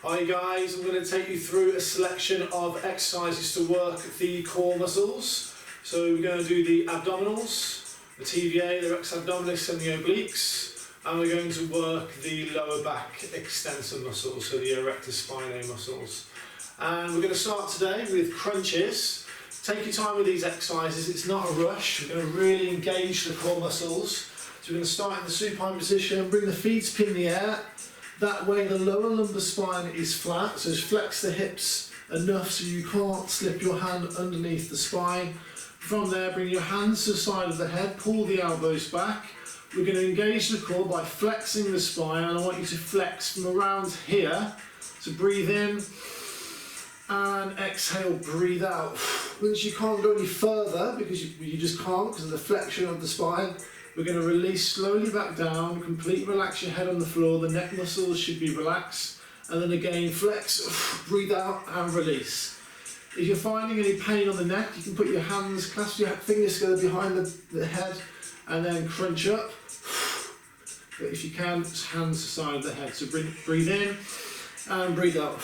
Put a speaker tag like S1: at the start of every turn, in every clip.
S1: Hi guys, I'm going to take you through a selection of exercises to work the core muscles. So we're going to do the abdominals, the TVA, the rectus abdominis and the obliques, and we're going to work the lower back extensor muscles, so the erector spinae muscles. And we're going to start today with crunches. Take your time with these exercises, it's not a rush. We're going to really engage the core muscles. So we're going to start in the supine position, bring the feet up in the air. That way the lower lumbar spine is flat, so flex the hips enough so you can't slip your hand underneath the spine. From there, bring your hands to the side of the head, pull the elbows back. We're going to engage the core by flexing the spine, and I want you to flex from around here. So breathe in and exhale, breathe out. Once you can't go any further, because you just can't because of the flexion of the spine, we're going to release slowly back down, completely relax your head on the floor, the neck muscles should be relaxed, and then again flex, breathe out and release. If you're finding any pain on the neck, you can put your hands, clasp your fingers together behind the head and then crunch up. But if you can, just hands to the side of the head. So breathe in and breathe out.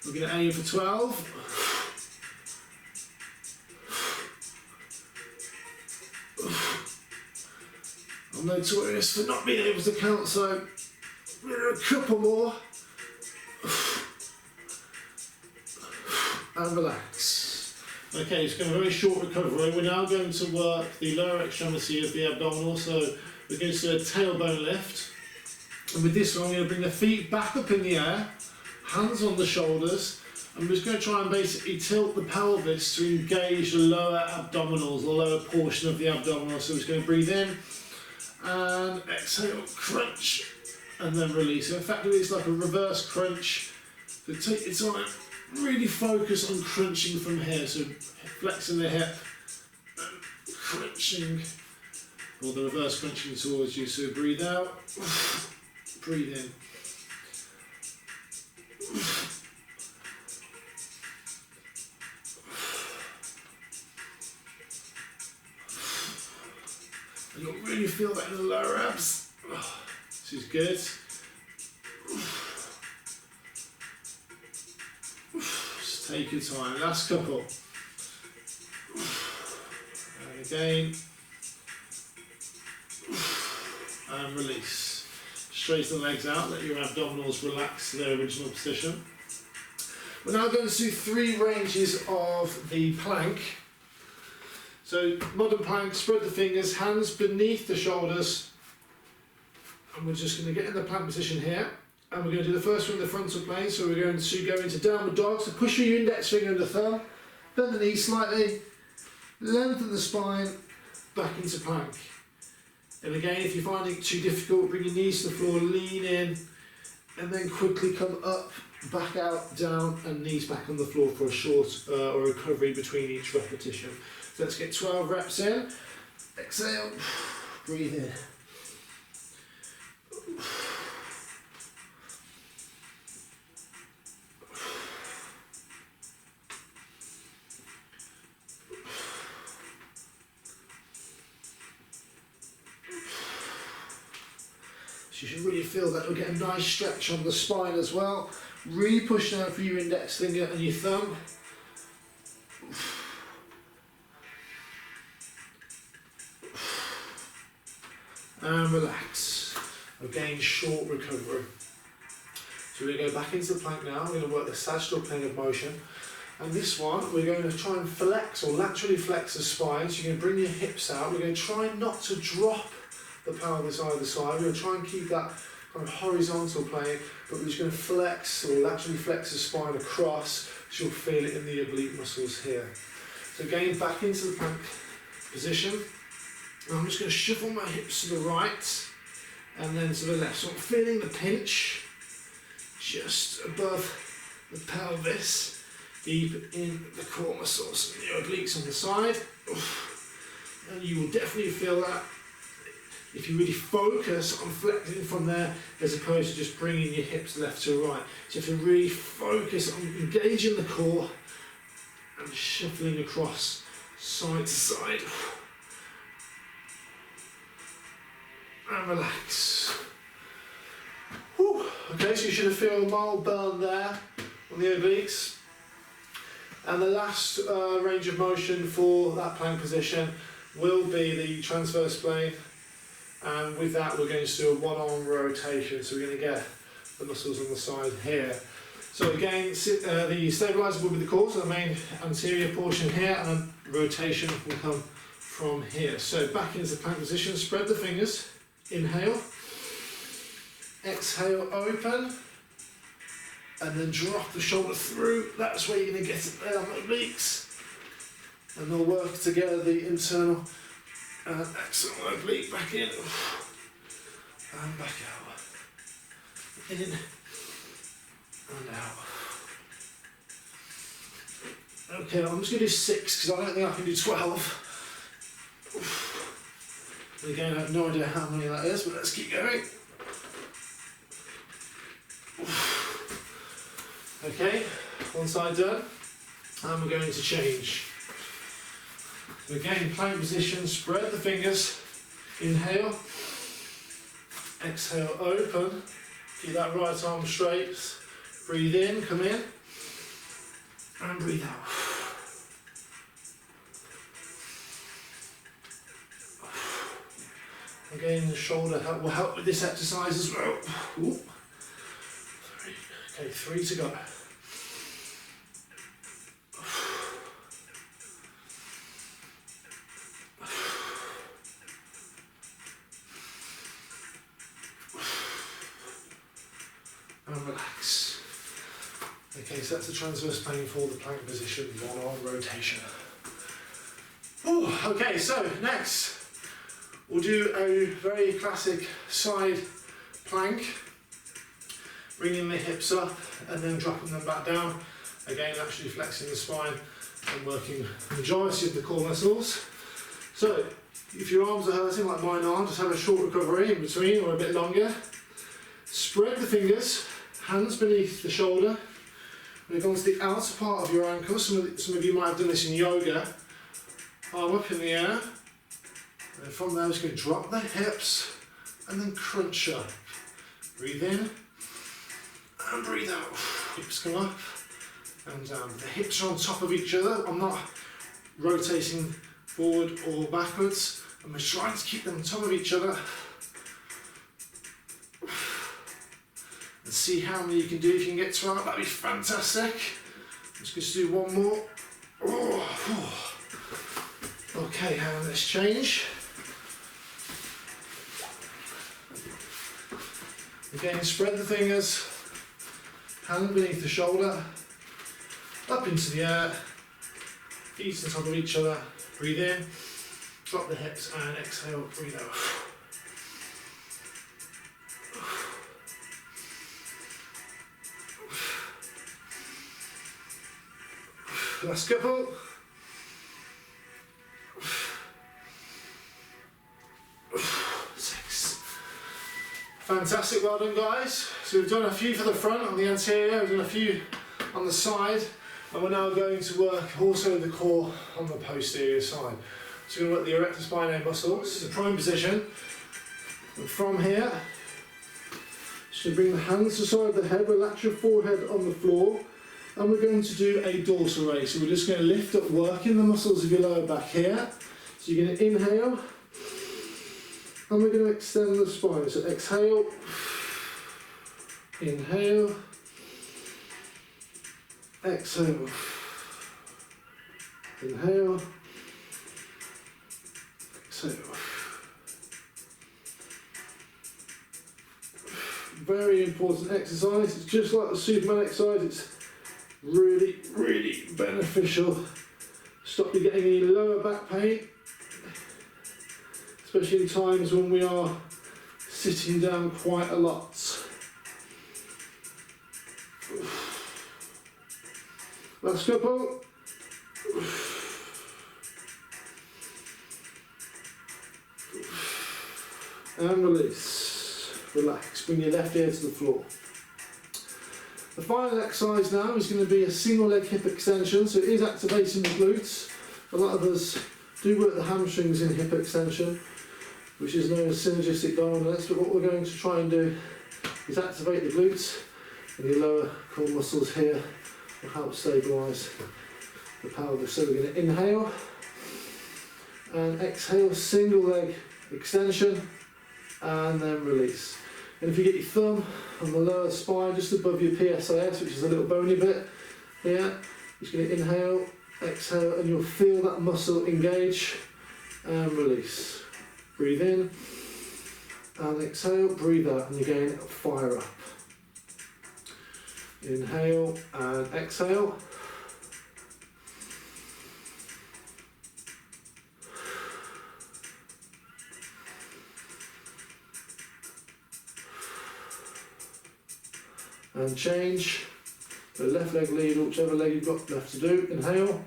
S1: We're going to aim for 12. I'm notorious for not being able to count, so a couple more. And relax. Okay, it's going to be a very short recovery. We're now going to work the lower extremity of the abdominal, so we're going to do a tailbone lift. And with this one, I'm going to bring the feet back up in the air, hands on the shoulders. I'm just going to try and basically tilt the pelvis to engage the lower abdominals, the lower portion of the abdominal. So we're just going to breathe in and exhale, crunch, and then release. So effectively it's like a reverse crunch. So take your time, really focus on crunching from here. So flexing the hip, and crunching, or the reverse crunching towards you. So breathe out, breathe in. And you'll really feel that in the lower abs. This is good. Just take your time. Last couple. And again. And release. Straighten the legs out. Let your abdominals relax to their original position. We're now going to do 3 ranges of the plank. So modern plank, spread the fingers, hands beneath the shoulders, and we're just going to get in the plank position here, and we're going to do the first one in the frontal plane. So we're going to go into downward dog, so push your index finger and the thumb, bend the knee slightly, lengthen the spine, back into plank. And again, if you're finding it too difficult, bring your knees to the floor, lean in, and then quickly come up, back out, down, and knees back on the floor for a short or recovery between each repetition. So let's get 12 reps in. Exhale, breathe in. So you should really feel that we'll get a nice stretch on the spine as well. Really push down for your index finger and your thumb. And relax. Again, short recovery. So we're going to go back into the plank now. We're going to work the sagittal plane of motion. And this one, we're going to try and flex or laterally flex the spine. So you're going to bring your hips out. We're going to try not to drop the pelvis either side. We're going to try and keep that kind of horizontal plane, but we're just going to flex or laterally flex the spine across. So you'll feel it in the oblique muscles here. So again, back into the plank position. I'm just going to shuffle my hips to the right and then to the left. So I'm feeling the pinch just above the pelvis, deep in the core muscles and the obliques on the side. And you will definitely feel that if you really focus on flexing from there as opposed to just bringing your hips left to right. So you have to really focus on engaging the core and shuffling across side to side. And relax. Okay, so you should feel a mild burn there on the obliques. And the last range of motion for that plank position will be the transverse plane, and with that we're going to do a one-arm rotation, so we're going to get the muscles on the side here. So again, the stabiliser will be the core, so the main anterior portion here, and then rotation will come from here. So back into the plank position, spread the fingers, inhale, exhale, open, and then drop the shoulder through. That's where you're going to get it there on the obliques. And they'll work together, the internal and external oblique, back in and back out. In and out. Okay, I'm just going to do 6 because I don't think I can do 12. And again, I have no idea how many that is, but let's keep going. Okay, one side done, and we're going to change. So again, plank position, spread the fingers, inhale, exhale, open, keep that right arm straight, breathe in, come in, and breathe out. Again, the shoulder will help with this exercise as well. Ooh. 3. Okay, 3 to go. And relax. Okay, so that's the transverse plane for the plank position, one-arm rotation. Ooh, okay, so next we'll do a very classic side plank, bringing the hips up and then dropping them back down. Again, actually flexing the spine and working the majority of the core muscles. So, if your arms are hurting like mine are, just have a short recovery in between or a bit longer. Spread the fingers, hands beneath the shoulder. When it comes to the outer part of your ankle, some of you might have done this in yoga. Arm up in the air. And from there, we're just going to drop the hips and then crunch up. Breathe in and breathe out. Hips come up and down. The hips are on top of each other. I'm not rotating forward or backwards. I'm just trying to keep them on top of each other. And see how many you can do. If you can get 12, that'd be fantastic. I'm just going to do one more. Okay, and let's change. Again, spread the fingers, hand beneath the shoulder, up into the air, feet on top of each other, breathe in, drop the hips and exhale, breathe out. Last couple. Fantastic, well done guys. So we've done a few for the front on the anterior, we've done a few on the side, and we're now going to work also the core on the posterior side. So we're going to work the erector spinae muscles. This is a prone position. And from here, just going to bring the hands to the side of the head, relax your forehead on the floor, and we're going to do a dorsal raise. So we're just going to lift up, working the muscles of your lower back here. So you're going to inhale, and we're going to extend the spine. So exhale, inhale, exhale, inhale, exhale. Very important exercise. It's just like the Superman exercise. It's really, really beneficial. Stop you getting any lower back pain, especially in times when we are sitting down quite a lot. Last couple. And release. Relax. Bring your left ear to the floor. The final exercise now is going to be a single leg hip extension, so it is activating the glutes. A lot of us do work the hamstrings in hip extension, which is known as synergistic dominance, but what we're going to try and do is activate the glutes, and your lower core muscles here will help stabilise the pelvis. So we're going to inhale and exhale, single leg extension, and then release. And if you get your thumb on the lower spine just above your PSIS, which is a little bony bit here, just going to inhale, exhale, and you'll feel that muscle engage and release. Breathe in and exhale, breathe out, and again fire up. Inhale and exhale. And change. The left leg lead, whichever leg you've got left to do. Inhale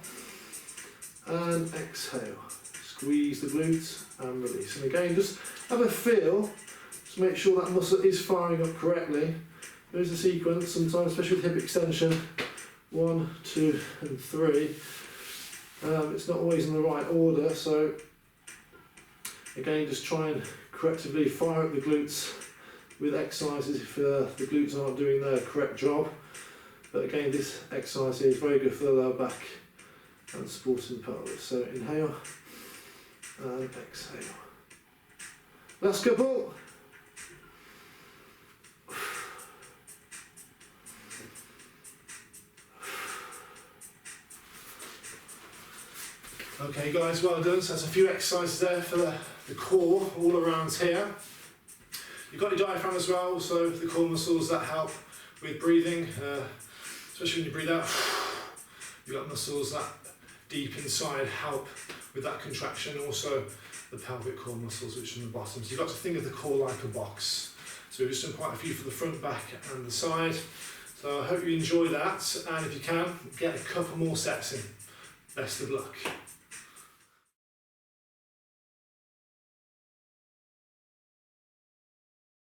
S1: and exhale. Squeeze the glutes and release. And again, just have a feel to make sure that muscle is firing up correctly. There's a sequence, sometimes, especially with hip extension, 1, 2, and 3. It's not always in the right order, so again, just try and correctively fire up the glutes with exercises if the glutes aren't doing their correct job. But again, this exercise here is very good for the lower back and supporting the pelvis. So inhale and exhale. Last couple. Okay guys, well done. So that's a few exercises there for the core all around here. You've got your diaphragm as well, so the core muscles that help with breathing, especially when you breathe out. You've got muscles that deep inside help with that contraction, also the pelvic core muscles which are on the bottom. So you've got to think of the core like a box. So we've just done quite a few for the front, back and the side. So I hope you enjoy that, and if you can, get a couple more sets in. Best of luck.